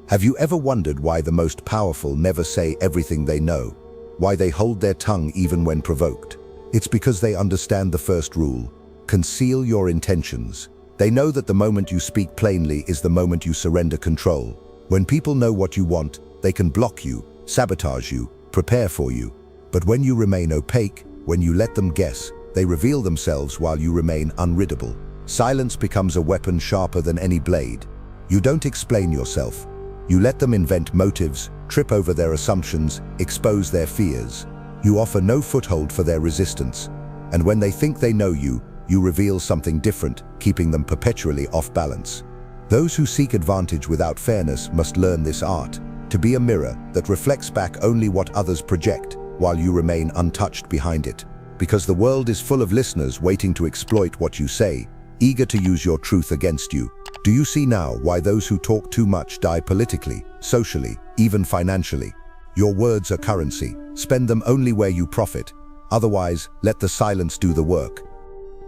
Have you ever wondered why the most powerful never say everything they know? Why they hold their tongue even when provoked? It's because they understand the first rule: conceal your intentions. They know that the moment you speak plainly is the moment you surrender control. When people know what you want, they can block you, sabotage you, prepare for you. But when you remain opaque, when you let them guess, they reveal themselves while you remain unreadable. Silence becomes a weapon sharper than any blade. You don't explain yourself. You let them invent motives, trip over their assumptions, expose their fears. You offer no foothold for their resistance. And when they think they know you, you reveal something different, keeping them perpetually off balance. Those who seek advantage without fairness must learn this art, to be a mirror that reflects back only what others project, while you remain untouched behind it. Because the world is full of listeners waiting to exploit what you say, eager to use your truth against you. Do you see now why those who talk too much die politically, socially, even financially? Your words are currency. Spend them only where you profit. Otherwise, let the silence do the work.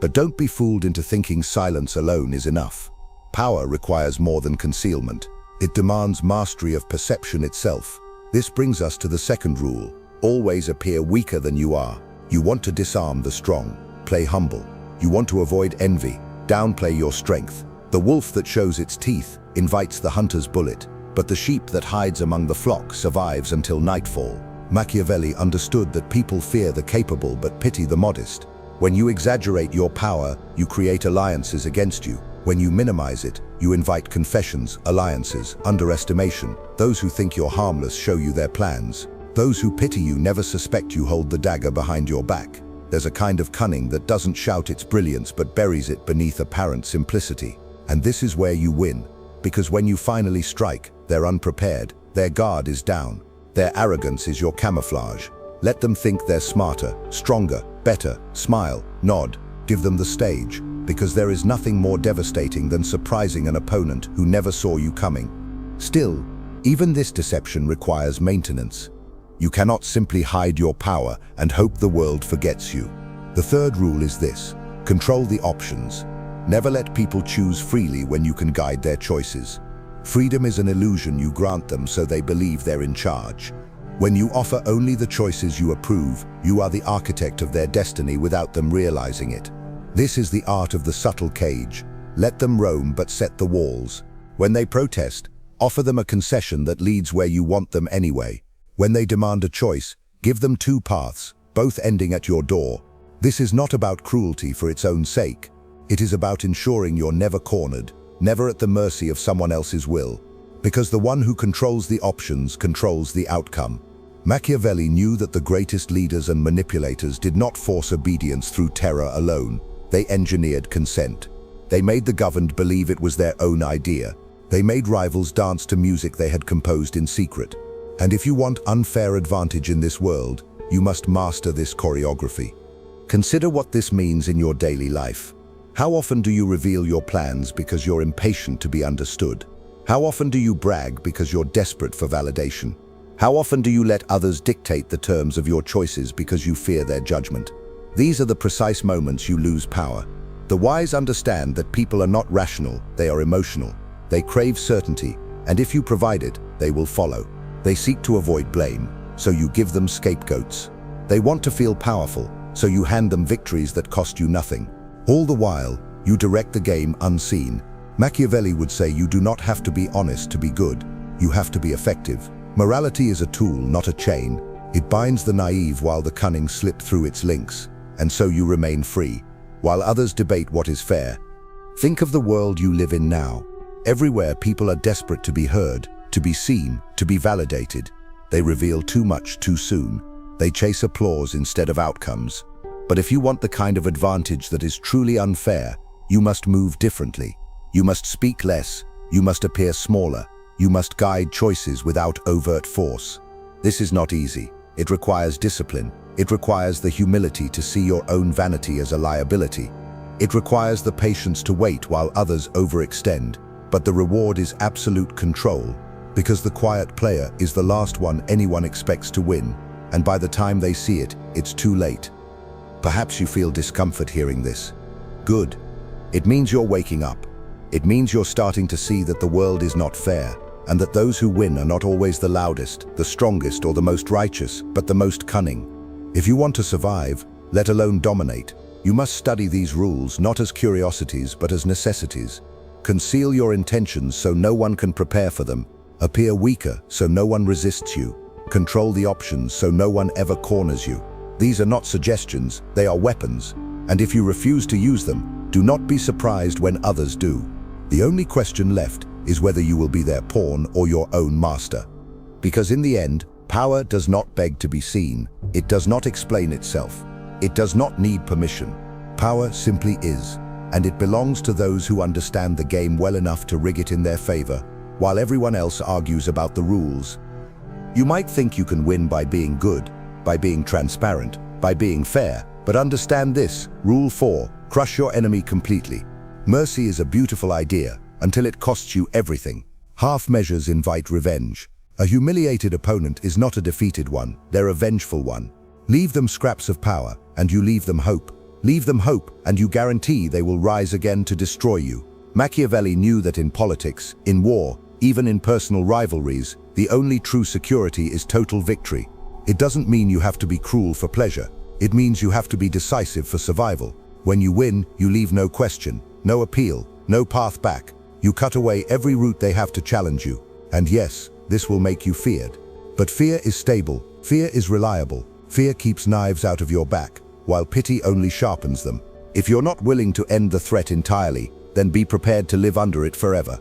But don't be fooled into thinking silence alone is enough. Power requires more than concealment. It demands mastery of perception itself. This brings us to the second rule: always appear weaker than you are. You want to disarm the strong. Play humble. You want to avoid envy. Downplay your strength. The wolf that shows its teeth invites the hunter's bullet, but the sheep that hides among the flock survives until nightfall. Machiavelli understood that people fear the capable but pity the modest. When you exaggerate your power, you create alliances against you. When you minimize it, you invite confessions, alliances, underestimation. Those who think you're harmless show you their plans. Those who pity you never suspect you hold the dagger behind your back. There's a kind of cunning that doesn't shout its brilliance but buries it beneath apparent simplicity. And this is where you win, because when you finally strike, they're unprepared, their guard is down. Their arrogance is your camouflage. Let them think they're smarter, stronger, better. Smile, nod, give them the stage, because there is nothing more devastating than surprising an opponent who never saw you coming. Still, even this deception requires maintenance. You cannot simply hide your power and hope the world forgets you. The third rule is this: control the options. Never let people choose freely when you can guide their choices. Freedom is an illusion you grant them so they believe they're in charge. When you offer only the choices you approve, you are the architect of their destiny without them realizing it. This is the art of the subtle cage. Let them roam but set the walls. When they protest, offer them a concession that leads where you want them anyway. When they demand a choice, give them two paths, both ending at your door. This is not about cruelty for its own sake. It is about ensuring you're never cornered, never at the mercy of someone else's will. Because the one who controls the options controls the outcome. Machiavelli knew that the greatest leaders and manipulators did not force obedience through terror alone. They engineered consent. They made the governed believe it was their own idea. They made rivals dance to music they had composed in secret. And if you want unfair advantage in this world, you must master this choreography. Consider what this means in your daily life. How often do you reveal your plans because you're impatient to be understood? How often do you brag because you're desperate for validation? How often do you let others dictate the terms of your choices because you fear their judgment? These are the precise moments you lose power. The wise understand that people are not rational, they are emotional. They crave certainty, and if you provide it, they will follow. They seek to avoid blame, so you give them scapegoats. They want to feel powerful, so you hand them victories that cost you nothing. All the while, you direct the game unseen. Machiavelli would say you do not have to be honest to be good. You have to be effective. Morality is a tool, not a chain. It binds the naive while the cunning slip through its links, and so you remain free, while others debate what is fair. Think of the world you live in now. Everywhere people are desperate to be heard, to be seen, to be validated. They reveal too much too soon. They chase applause instead of outcomes. But if you want the kind of advantage that is truly unfair, you must move differently. You must speak less. You must appear smaller. You must guide choices without overt force. This is not easy. It requires discipline. It requires the humility to see your own vanity as a liability. It requires the patience to wait while others overextend. But the reward is absolute control, because the quiet player is the last one anyone expects to win, and by the time they see it, it's too late. Perhaps you feel discomfort hearing this. Good. It means you're waking up. It means you're starting to see that the world is not fair, and that those who win are not always the loudest, the strongest, or the most righteous, but the most cunning. If you want to survive, let alone dominate, you must study these rules not as curiosities but as necessities. Conceal your intentions so no one can prepare for them. Appear weaker so no one resists you. Control the options so no one ever corners you. These are not suggestions, they are weapons. And if you refuse to use them, do not be surprised when others do. The only question left is whether you will be their pawn or your own master. Because in the end, power does not beg to be seen. It does not explain itself. It does not need permission. Power simply is, and it belongs to those who understand the game well enough to rig it in their favor, while everyone else argues about the rules. You might think you can win by being good, by being transparent, by being fair, but understand this, Rule 4, crush your enemy completely. Mercy is a beautiful idea, until it costs you everything. Half measures invite revenge. A humiliated opponent is not a defeated one, they're a vengeful one. Leave them scraps of power, and you leave them hope. Leave them hope, and you guarantee they will rise again to destroy you. Machiavelli knew that in politics, in war, even in personal rivalries, the only true security is total victory. It doesn't mean you have to be cruel for pleasure. It means you have to be decisive for survival. When you win, you leave no question, no appeal, no path back. You cut away every route they have to challenge you. And yes, this will make you feared. But fear is stable, fear is reliable. Fear keeps knives out of your back, while pity only sharpens them. If you're not willing to end the threat entirely, then be prepared to live under it forever.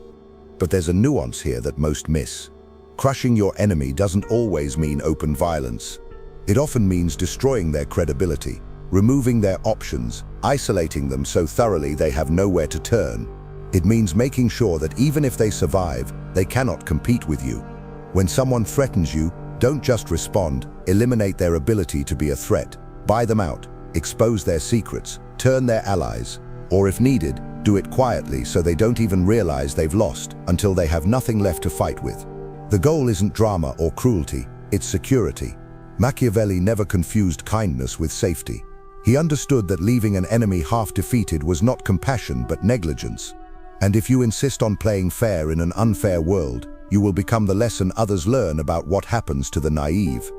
But there's a nuance here that most miss. Crushing your enemy doesn't always mean open violence. It often means destroying their credibility, removing their options, isolating them so thoroughly they have nowhere to turn. It means making sure that even if they survive, they cannot compete with you. When someone threatens you, don't just respond, eliminate their ability to be a threat. Buy them out, expose their secrets, turn their allies, or if needed, do it quietly so they don't even realize they've lost until they have nothing left to fight with. The goal isn't drama or cruelty, it's security. Machiavelli never confused kindness with safety. He understood that leaving an enemy half defeated was not compassion but negligence. And if you insist on playing fair in an unfair world, you will become the lesson others learn about what happens to the naive.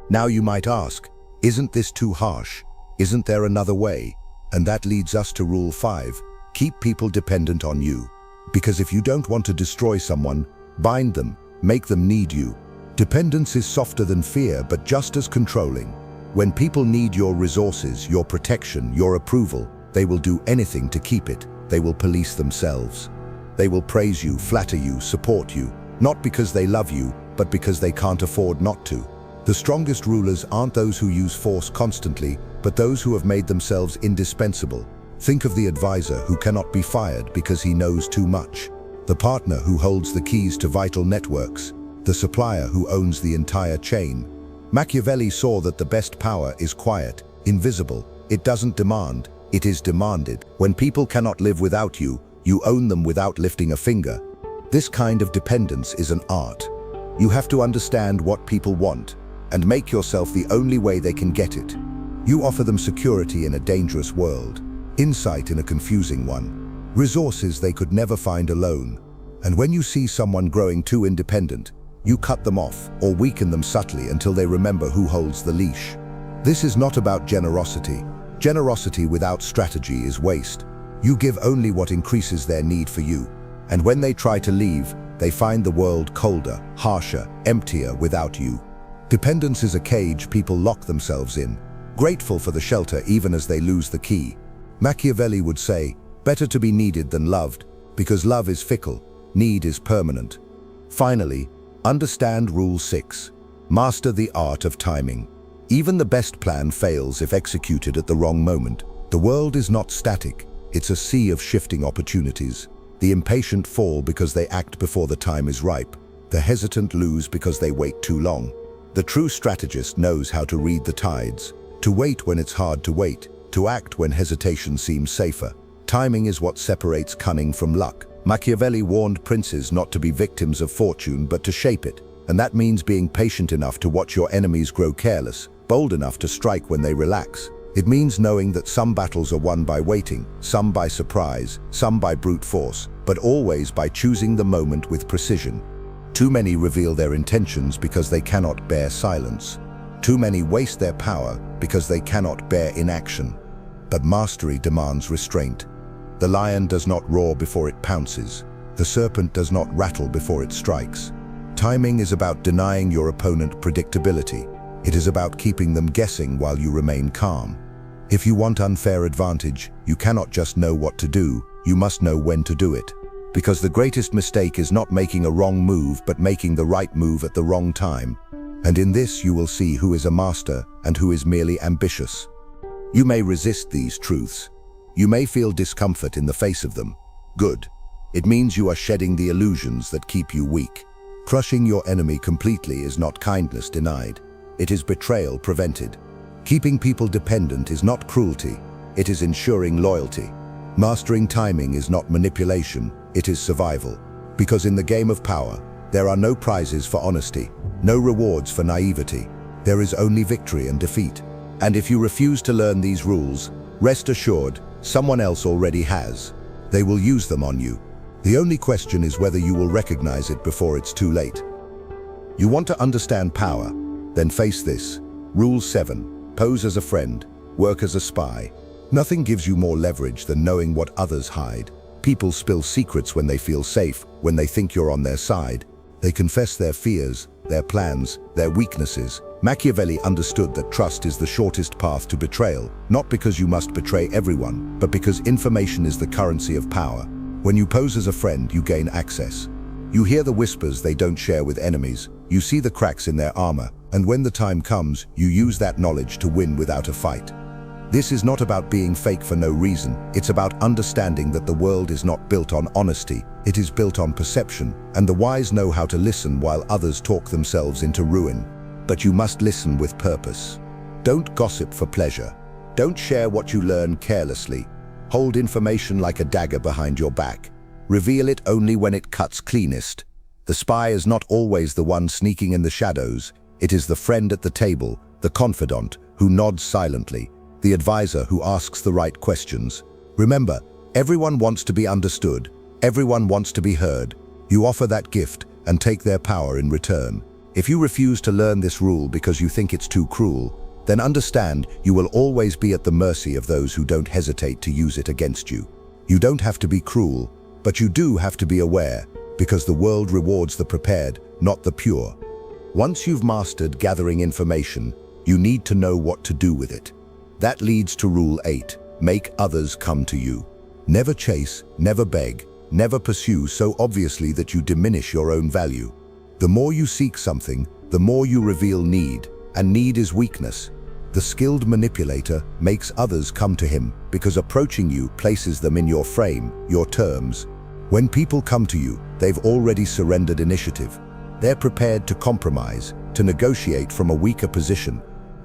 Now you might ask, isn't this too harsh? Isn't there another way? And that leads us to Rule 5, keep people dependent on you. Because if you don't want to destroy someone, bind them, make them need you. Dependence is softer than fear, but just as controlling. When people need your resources, your protection, your approval, they will do anything to keep it. They will police themselves. They will praise you, flatter you, support you, not because they love you, but because they can't afford not to. The strongest rulers aren't those who use force constantly, but those who have made themselves indispensable. Think of the advisor who cannot be fired because he knows too much, the partner who holds the keys to vital networks, the supplier who owns the entire chain. Machiavelli saw that the best power is quiet, invisible. It doesn't demand, it is demanded. When people cannot live without you, you own them without lifting a finger. This kind of dependence is an art. You have to understand what people want and make yourself the only way they can get it. You offer them security in a dangerous world, insight in a confusing one, resources they could never find alone. And when you see someone growing too independent, you cut them off or weaken them subtly until they remember who holds the leash. This is not about generosity. Generosity without strategy is waste. You give only what increases their need for you. And when they try to leave, they find the world colder, harsher, emptier without you. Dependence is a cage people lock themselves in, grateful for the shelter even as they lose the key. Machiavelli would say, better to be needed than loved, because love is fickle, need is permanent. Finally, understand Rule 6. Master the art of timing. Even the best plan fails if executed at the wrong moment. The world is not static, it's a sea of shifting opportunities. The impatient fall because they act before the time is ripe. The hesitant lose because they wait too long. The true strategist knows how to read the tides, to wait when it's hard to wait, to act when hesitation seems safer. Timing is what separates cunning from luck. Machiavelli warned princes not to be victims of fortune but to shape it, and that means being patient enough to watch your enemies grow careless, bold enough to strike when they relax. It means knowing that some battles are won by waiting, some by surprise, some by brute force, but always by choosing the moment with precision. Too many reveal their intentions because they cannot bear silence. Too many waste their power because they cannot bear inaction. But mastery demands restraint. The lion does not roar before it pounces. The serpent does not rattle before it strikes. Timing is about denying your opponent predictability. It is about keeping them guessing while you remain calm. If you want unfair advantage, you cannot just know what to do, you must know when to do it. Because the greatest mistake is not making a wrong move, but making the right move at the wrong time. And in this you will see who is a master and who is merely ambitious. You may resist these truths. You may feel discomfort in the face of them. Good. It means you are shedding the illusions that keep you weak. Crushing your enemy completely is not kindness denied. It is betrayal prevented. Keeping people dependent is not cruelty. It is ensuring loyalty. Mastering timing is not manipulation. It is survival. Because in the game of power, there are no prizes for honesty, no rewards for naivety. There is only victory and defeat. And if you refuse to learn these rules, rest assured, someone else already has. They will use them on you. The only question is whether you will recognize it before it's too late. You want to understand power? Then face this. Rule 7. Pose as a friend. Work as a spy. Nothing gives you more leverage than knowing what others hide. People spill secrets when they feel safe, when they think you're on their side. They confess their fears, their plans, their weaknesses. Machiavelli understood that trust is the shortest path to betrayal, not because you must betray everyone, but because information is the currency of power. When you pose as a friend, you gain access. You hear the whispers they don't share with enemies. You see the cracks in their armor, and when the time comes, you use that knowledge to win without a fight. This is not about being fake for no reason. It's about understanding that the world is not built on honesty. It is built on perception, and the wise know how to listen while others talk themselves into ruin. But you must listen with purpose. Don't gossip for pleasure. Don't share what you learn carelessly. Hold information like a dagger behind your back. Reveal it only when it cuts cleanest. The spy is not always the one sneaking in the shadows. It is the friend at the table, the confidant who nods silently, the advisor who asks the right questions. Remember, everyone wants to be understood. Everyone wants to be heard. You offer that gift and take their power in return. If you refuse to learn this rule because you think it's too cruel, then understand you will always be at the mercy of those who don't hesitate to use it against you. You don't have to be cruel, but you do have to be aware, because the world rewards the prepared, not the pure. Once you've mastered gathering information, you need to know what to do with it. That leads to Rule 8. Make others come to you. Never chase, never beg, never pursue so obviously that you diminish your own value. The more you seek something, the more you reveal need, and need is weakness. The skilled manipulator makes others come to him because approaching you places them in your frame, your terms. When people come to you, they've already surrendered initiative. They're prepared to compromise, to negotiate from a weaker position.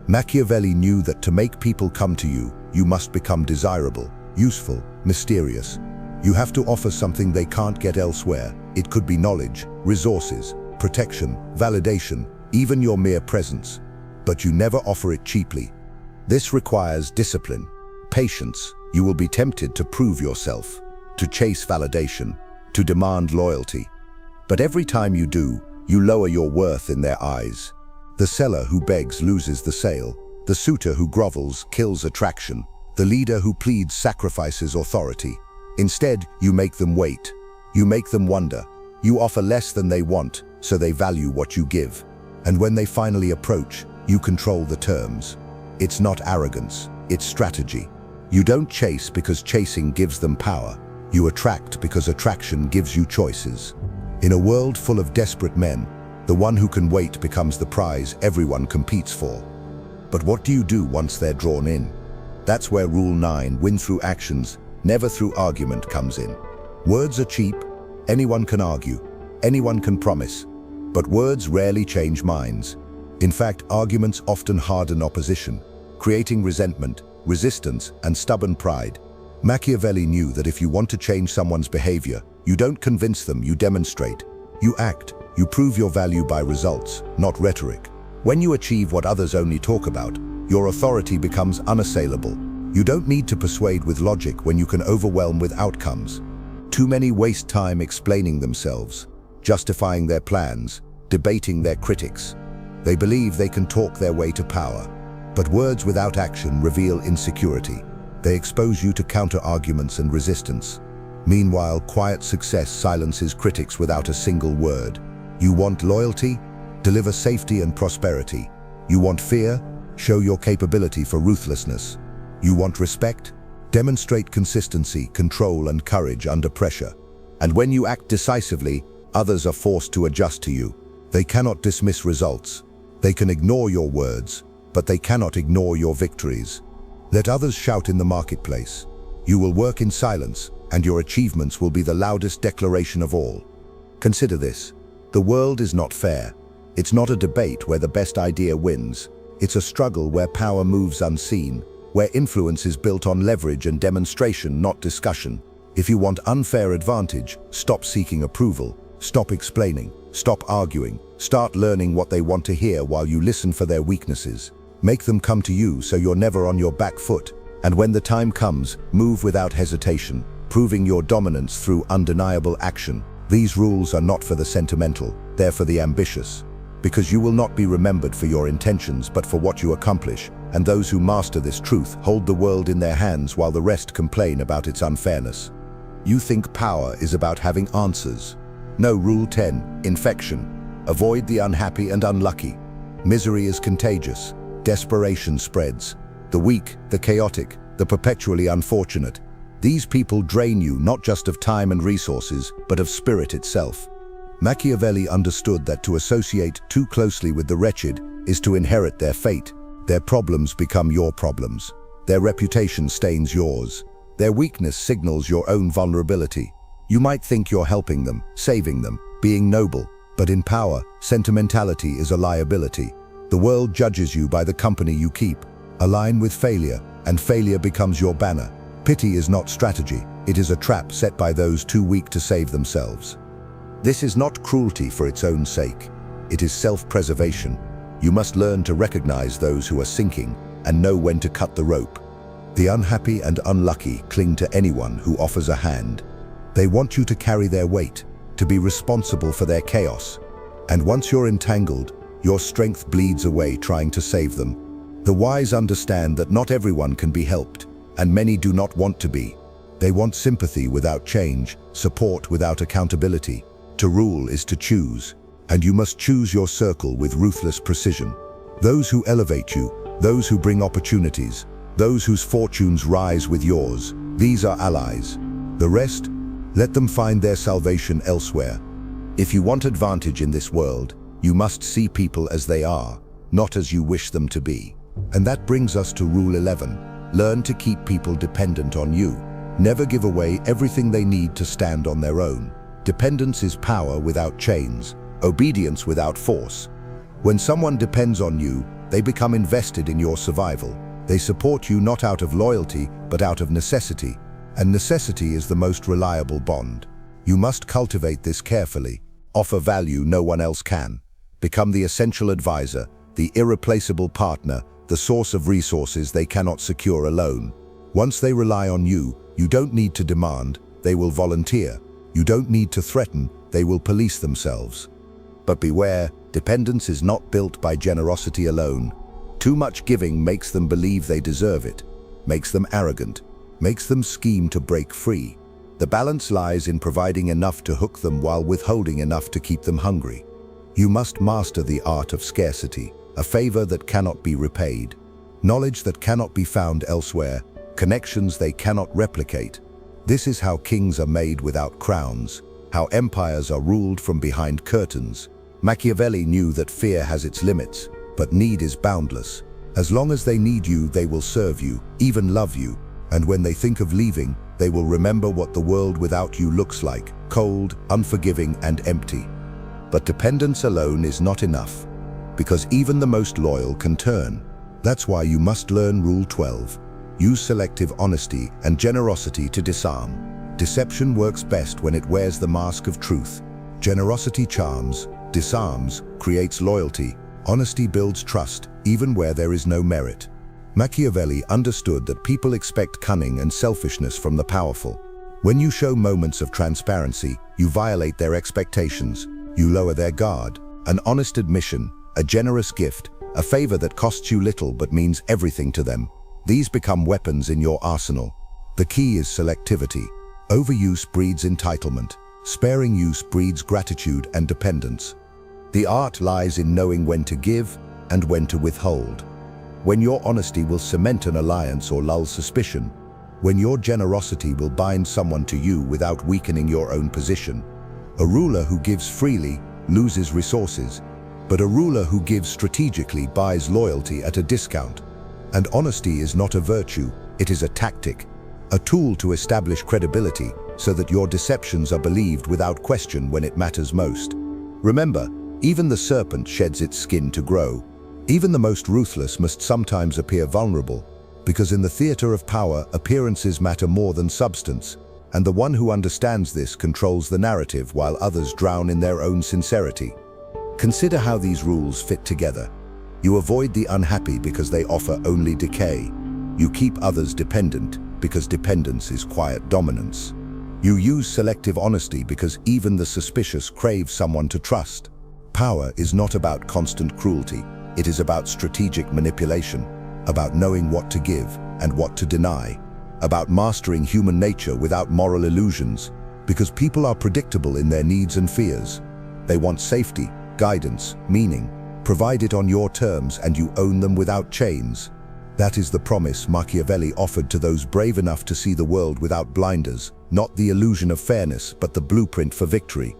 Machiavelli knew that to make people come to you, you must become desirable, useful, mysterious. You have to offer something they can't get elsewhere. It could be knowledge, resources, protection, validation, even your mere presence. But you never offer it cheaply. This requires discipline, patience. You will be tempted to prove yourself, to chase validation, to demand loyalty. But every time you do, you lower your worth in their eyes. The seller who begs loses the sale. The suitor who grovels kills attraction. The leader who pleads sacrifices authority. Instead, you make them wait. You make them wonder. You offer less than they want, so they value what you give. And when they finally approach, you control the terms. It's not arrogance, it's strategy. You don't chase because chasing gives them power. You attract because attraction gives you choices. In a world full of desperate men, the one who can wait becomes the prize everyone competes for. But what do you do once they're drawn in? That's where Rule 9, win through actions, never through argument, comes in. Words are cheap. Anyone can argue. Anyone can promise. But words rarely change minds. In fact, arguments often harden opposition, creating resentment, resistance, and stubborn pride. Machiavelli knew that if you want to change someone's behavior, you don't convince them, you demonstrate. You act. You prove your value by results, not rhetoric. When you achieve what others only talk about, your authority becomes unassailable. You don't need to persuade with logic when you can overwhelm with outcomes. Too many waste time explaining themselves. justifying their plans, debating their critics. They believe they can talk their way to power. But words without action reveal insecurity. They expose you to counter-arguments and resistance. Meanwhile, quiet success silences critics without a single word. You want loyalty? Deliver safety and prosperity. You want fear? Show your capability for ruthlessness. You want respect? Demonstrate consistency, control, and courage under pressure. And when you act decisively, others are forced to adjust to you. They cannot dismiss results. They can ignore your words, but they cannot ignore your victories. Let others shout in the marketplace. You will work in silence, and your achievements will be the loudest declaration of all. Consider this. The world is not fair. It's not a debate where the best idea wins. It's a struggle where power moves unseen, where influence is built on leverage and demonstration, not discussion. If you want unfair advantage, stop seeking approval, stop explaining, stop arguing, start learning what they want to hear while you listen for their weaknesses. Make them come to you so you're never on your back foot. And when the time comes, move without hesitation, proving your dominance through undeniable action. These rules are not for the sentimental, they're for the ambitious. Because you will not be remembered for your intentions but for what you accomplish, and those who master this truth hold the world in their hands while the rest complain about its unfairness. You think power is about having answers. No. Rule 10, infection. Avoid the unhappy and unlucky. Misery is contagious. Desperation spreads. The weak, the chaotic, the perpetually unfortunate. These people drain you not just of time and resources, but of spirit itself. Machiavelli understood that to associate too closely with the wretched is to inherit their fate. Their problems become your problems. Their reputation stains yours. Their weakness signals your own vulnerability. You might think you're helping them, saving them, being noble, but in power, sentimentality is a liability. The world judges you by the company you keep. Align with failure, and failure becomes your banner. Pity is not strategy. It is a trap set by those too weak to save themselves. This is not cruelty for its own sake. It is self-preservation. You must learn to recognize those who are sinking and know when to cut the rope. The unhappy and unlucky cling to anyone who offers a hand. They want you to carry their weight, to be responsible for their chaos. And once you're entangled, your strength bleeds away trying to save them. The wise understand that not everyone can be helped, and many do not want to be. They want sympathy without change, support without accountability. To rule is to choose, and you must choose your circle with ruthless precision. Those who elevate you, those who bring opportunities, those whose fortunes rise with yours, these are allies. The rest, let them find their salvation elsewhere. If you want advantage in this world, you must see people as they are, not as you wish them to be. And that brings us to Rule 11. Learn to keep people dependent on you. Never give away everything they need to stand on their own. Dependence is power without chains, obedience without force. When someone depends on you, they become invested in your survival. They support you not out of loyalty, but out of necessity. And necessity is the most reliable bond. You must cultivate this carefully. Offer value no one else can. Become the essential advisor, the irreplaceable partner, the source of resources they cannot secure alone. Once they rely on you, you don't need to demand, they will volunteer. You don't need to threaten, they will police themselves. But beware, dependence is not built by generosity alone. Too much giving makes them believe they deserve it, makes them arrogant, makes them scheme to break free. The balance lies in providing enough to hook them while withholding enough to keep them hungry. You must master the art of scarcity, a favor that cannot be repaid, knowledge that cannot be found elsewhere, connections they cannot replicate. This is how kings are made without crowns, how empires are ruled from behind curtains. Machiavelli knew that fear has its limits, but need is boundless. As long as they need you, they will serve you, even love you. And when they think of leaving, they will remember what the world without you looks like, cold, unforgiving, and empty. But dependence alone is not enough, because even the most loyal can turn. That's why you must learn Rule 12. Use selective honesty and generosity to disarm. Deception works best when it wears the mask of truth. Generosity charms, disarms, creates loyalty. Honesty builds trust, even where there is no merit. Machiavelli understood that people expect cunning and selfishness from the powerful. When you show moments of transparency, you violate their expectations. You lower their guard. An honest admission, a generous gift, a favor that costs you little but means everything to them. These become weapons in your arsenal. The key is selectivity. Overuse breeds entitlement. Sparing use breeds gratitude and dependence. The art lies in knowing when to give and when to withhold. When your honesty will cement an alliance or lull suspicion. When your generosity will bind someone to you without weakening your own position. A ruler who gives freely loses resources, but a ruler who gives strategically buys loyalty at a discount. And honesty is not a virtue, it is a tactic, a tool to establish credibility so that your deceptions are believed without question when it matters most. Remember, even the serpent sheds its skin to grow. Even the most ruthless must sometimes appear vulnerable, because in the theater of power, appearances matter more than substance, and the one who understands this controls the narrative while others drown in their own sincerity. Consider how these rules fit together. You avoid the unhappy because they offer only decay. You keep others dependent because dependence is quiet dominance. You use selective honesty because even the suspicious crave someone to trust. Power is not about constant cruelty. It is about strategic manipulation, about knowing what to give and what to deny, about mastering human nature without moral illusions, because people are predictable in their needs and fears. They want safety, guidance, meaning. Provide it on your terms and you own them without chains. That is the promise Machiavelli offered to those brave enough to see the world without blinders, not the illusion of fairness, but the blueprint for victory.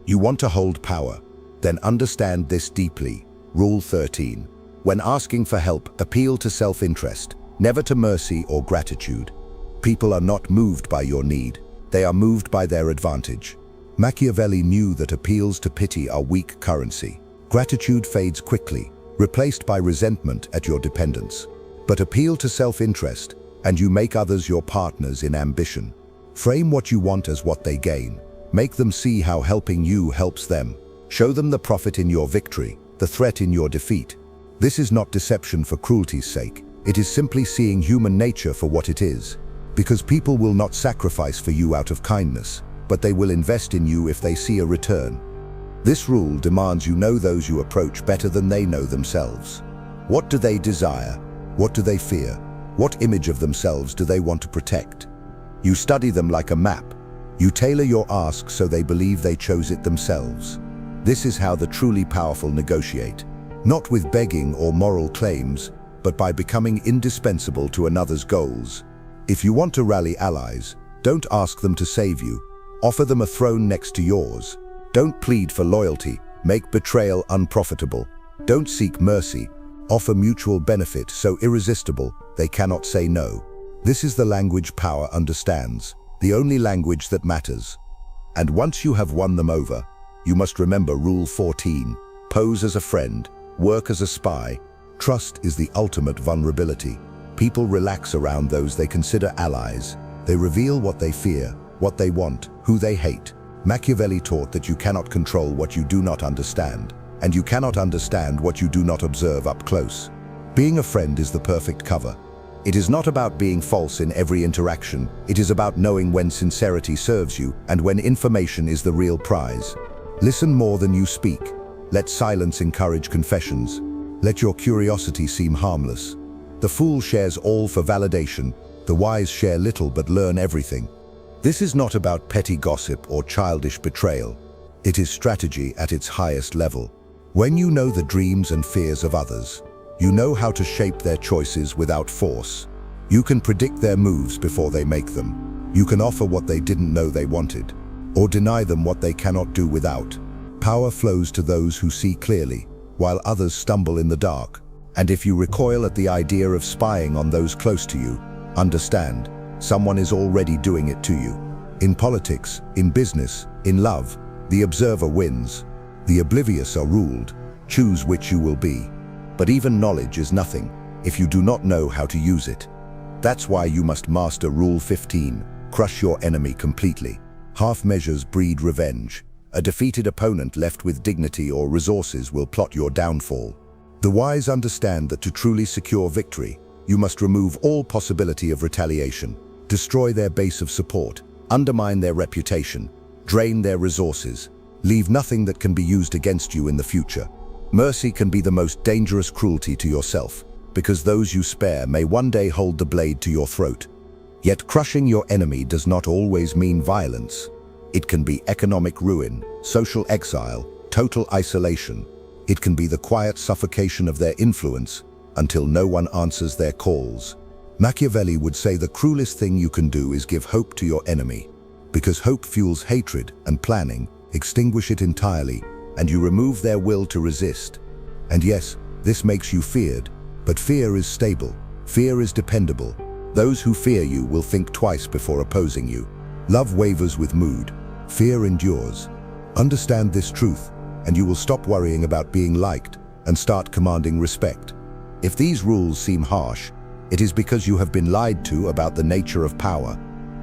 You want to hold power? Then understand this deeply. Rule 13. When asking for help, appeal to self-interest, never to mercy or gratitude. People are not moved by your need. They are moved by their advantage. Machiavelli knew that appeals to pity are weak currency. Gratitude fades quickly, replaced by resentment at your dependence. But appeal to self-interest, and you make others your partners in ambition. Frame what you want as what they gain. Make them see how helping you helps them. Show them the profit in your victory, the threat in your defeat. This is not deception for cruelty's sake. It is simply seeing human nature for what it is. Because people will not sacrifice for you out of kindness, but they will invest in you if they see a return. This rule demands you know those you approach better than they know themselves. What do they desire? What do they fear? What image of themselves do they want to protect? You study them like a map. You tailor your ask so they believe they chose it themselves. This is how the truly powerful negotiate. Not with begging or moral claims, but by becoming indispensable to another's goals. If you want to rally allies, don't ask them to save you. Offer them a throne next to yours. Don't plead for loyalty, make betrayal unprofitable. Don't seek mercy, offer mutual benefit so irresistible they cannot say no. This is the language power understands, the only language that matters. And once you have won them over, you must remember Rule 14, pose as a friend, work as a spy. Trust is the ultimate vulnerability. People relax around those they consider allies. They reveal what they fear, what they want, who they hate. Machiavelli taught that you cannot control what you do not understand, and you cannot understand what you do not observe up close. Being a friend is the perfect cover. It is not about being false in every interaction. It is about knowing when sincerity serves you and when information is the real prize. Listen more than you speak. Let silence encourage confessions. Let your curiosity seem harmless. The fool shares all for validation. The wise share little but learn everything. This is not about petty gossip or childish betrayal. It is strategy at its highest level. When you know the dreams and fears of others, you know how to shape their choices without force. You can predict their moves before they make them. You can offer what they didn't know they wanted, or deny them what they cannot do without. Power flows to those who see clearly, while others stumble in the dark. And if you recoil at the idea of spying on those close to you, understand, someone is already doing it to you. In politics, in business, in love, the observer wins. The oblivious are ruled. Choose which you will be. But even knowledge is nothing if you do not know how to use it. That's why you must master Rule 15. Crush your enemy completely. Half measures breed revenge. A defeated opponent left with dignity or resources will plot your downfall. The wise understand that to truly secure victory, you must remove all possibility of retaliation, destroy their base of support, undermine their reputation, drain their resources. Leave nothing that can be used against you in the future. Mercy can be the most dangerous cruelty to yourself, because those you spare may one day hold the blade to your throat. Yet crushing your enemy does not always mean violence. It can be economic ruin, social exile, total isolation. It can be the quiet suffocation of their influence until no one answers their calls. Machiavelli would say the cruelest thing you can do is give hope to your enemy, because hope fuels hatred and planning. Extinguish it entirely, and you remove their will to resist. And yes, this makes you feared, but fear is stable. Fear is dependable. Those who fear you will think twice before opposing you. Love wavers with mood. Fear endures. Understand this truth, and you will stop worrying about being liked and start commanding respect. If these rules seem harsh, it is because you have been lied to about the nature of power.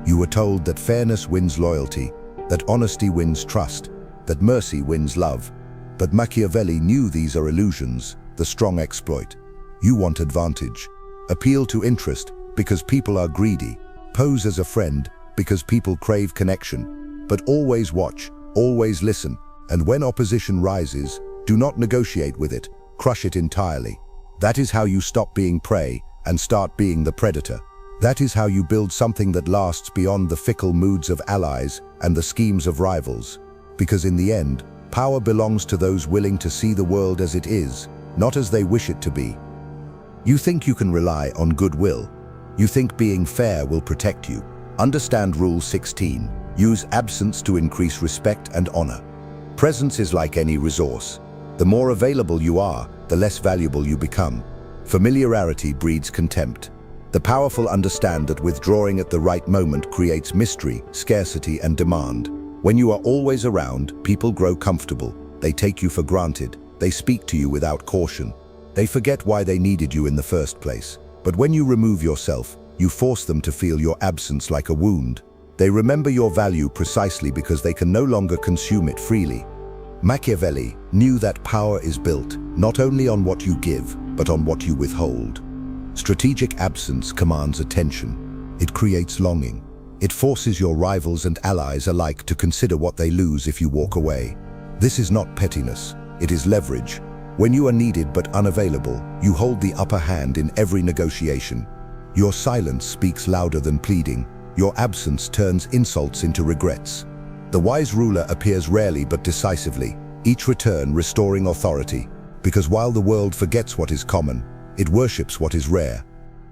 You were told that fairness wins loyalty, that honesty wins trust, that mercy wins love. But Machiavelli knew these are illusions, the strong exploit. You want advantage. Appeal to interest because people are greedy. Pose as a friend because people crave connection. But always watch, always listen, and when opposition rises, do not negotiate with it, crush it entirely. That is how you stop being prey and start being the predator. That is how you build something that lasts beyond the fickle moods of allies and the schemes of rivals. Because in the end, power belongs to those willing to see the world as it is, not as they wish it to be. You think you can rely on goodwill. You think being fair will protect you. Understand Rule 16. Use absence to increase respect and honor. Presence is like any resource. The more available you are, the less valuable you become. Familiarity breeds contempt. The powerful understand that withdrawing at the right moment creates mystery, scarcity, and demand. When you are always around, people grow comfortable. They take you for granted. They speak to you without caution. They forget why they needed you in the first place. But when you remove yourself, you force them to feel your absence like a wound. They remember your value precisely because they can no longer consume it freely. Machiavelli knew that power is built not only on what you give, but on what you withhold. Strategic absence commands attention. It creates longing. It forces your rivals and allies alike to consider what they lose if you walk away. This is not pettiness, it is leverage. When you are needed but unavailable, you hold the upper hand in every negotiation. Your silence speaks louder than pleading. Your absence turns insults into regrets. The wise ruler appears rarely but decisively, each return restoring authority. Because while the world forgets what is common, it worships what is rare.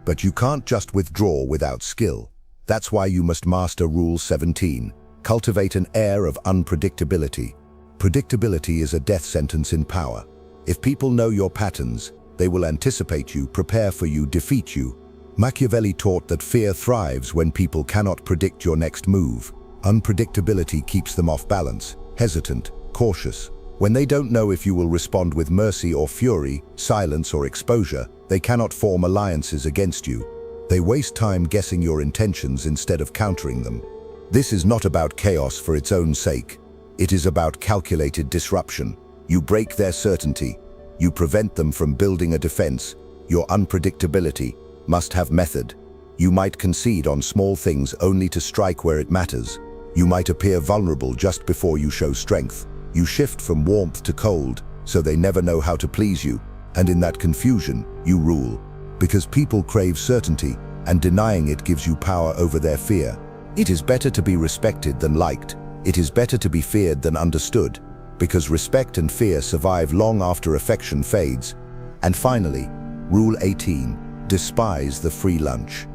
But you can't just withdraw without skill. That's why you must master Rule 17. Cultivate an air of unpredictability. Predictability is a death sentence in power. If people know your patterns, they will anticipate you, prepare for you, defeat you. Machiavelli taught that fear thrives when people cannot predict your next move. Unpredictability keeps them off balance, hesitant, cautious. When they don't know if you will respond with mercy or fury, silence or exposure, they cannot form alliances against you. They waste time guessing your intentions instead of countering them. This is not about chaos for its own sake. It is about calculated disruption. You break their certainty. You prevent them from building a defense. Your unpredictability must have method. You might concede on small things only to strike where it matters. You might appear vulnerable just before you show strength. You shift from warmth to cold, so they never know how to please you. And in that confusion, you rule. Because people crave certainty, and denying it gives you power over their fear. It is better to be respected than liked. It is better to be feared than understood. Because respect and fear survive long after affection fades. And finally, Rule 18, despise the free lunch.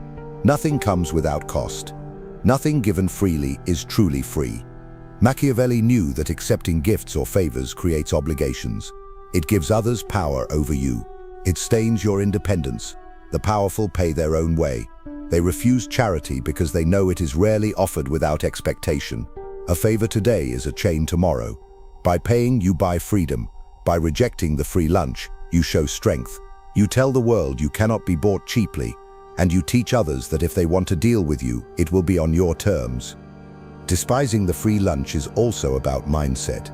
Nothing comes without cost. Nothing given freely is truly free. Machiavelli knew that accepting gifts or favors creates obligations. It gives others power over you. It stains your independence. The powerful pay their own way. They refuse charity because they know it is rarely offered without expectation. A favor today is a chain tomorrow. By paying, you buy freedom. By rejecting the free lunch, you show strength. You tell the world you cannot be bought cheaply, and you teach others that if they want to deal with you, it will be on your terms. Despising the free lunch is also about mindset.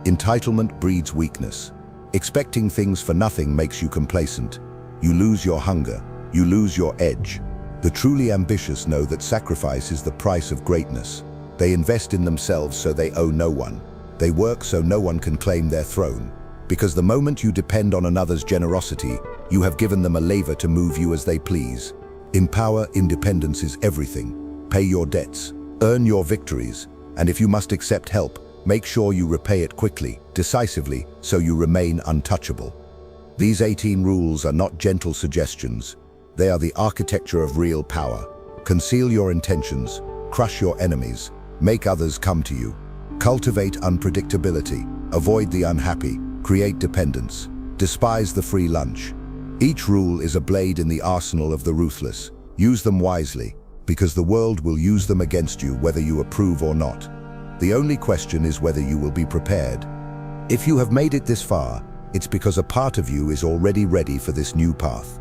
Entitlement breeds weakness. Expecting things for nothing makes you complacent. You lose your hunger. You lose your edge. The truly ambitious know that sacrifice is the price of greatness. They invest in themselves so they owe no one. They work so no one can claim their throne. Because the moment you depend on another's generosity, you have given them a lever to move you as they please. In power, independence is everything. Pay your debts, earn your victories, and if you must accept help, make sure you repay it quickly, decisively, so you remain untouchable. These 18 rules are not gentle suggestions. They are the architecture of real power. Conceal your intentions, crush your enemies, make others come to you. Cultivate unpredictability, avoid the unhappy, create dependence, despise the free lunch. Each rule is a blade in the arsenal of the ruthless. Use them wisely, because the world will use them against you whether you approve or not. The only question is whether you will be prepared. If you have made it this far, it's because a part of you is already ready for this new path.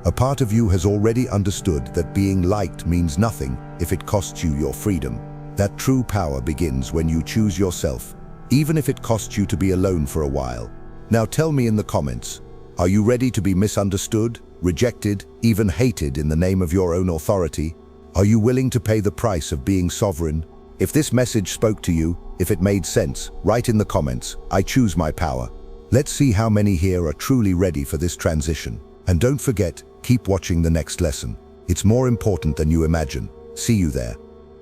A part of you has already understood that being liked means nothing if it costs you your freedom. That true power begins when you choose yourself, even if it costs you to be alone for a while. Now tell me in the comments, are you ready to be misunderstood, rejected, even hated in the name of your own authority? Are you willing to pay the price of being sovereign? If this message spoke to you, if it made sense, write in the comments, I choose my power. Let's see how many here are truly ready for this transition. And don't forget, keep watching the next lesson. It's more important than you imagine. See you there.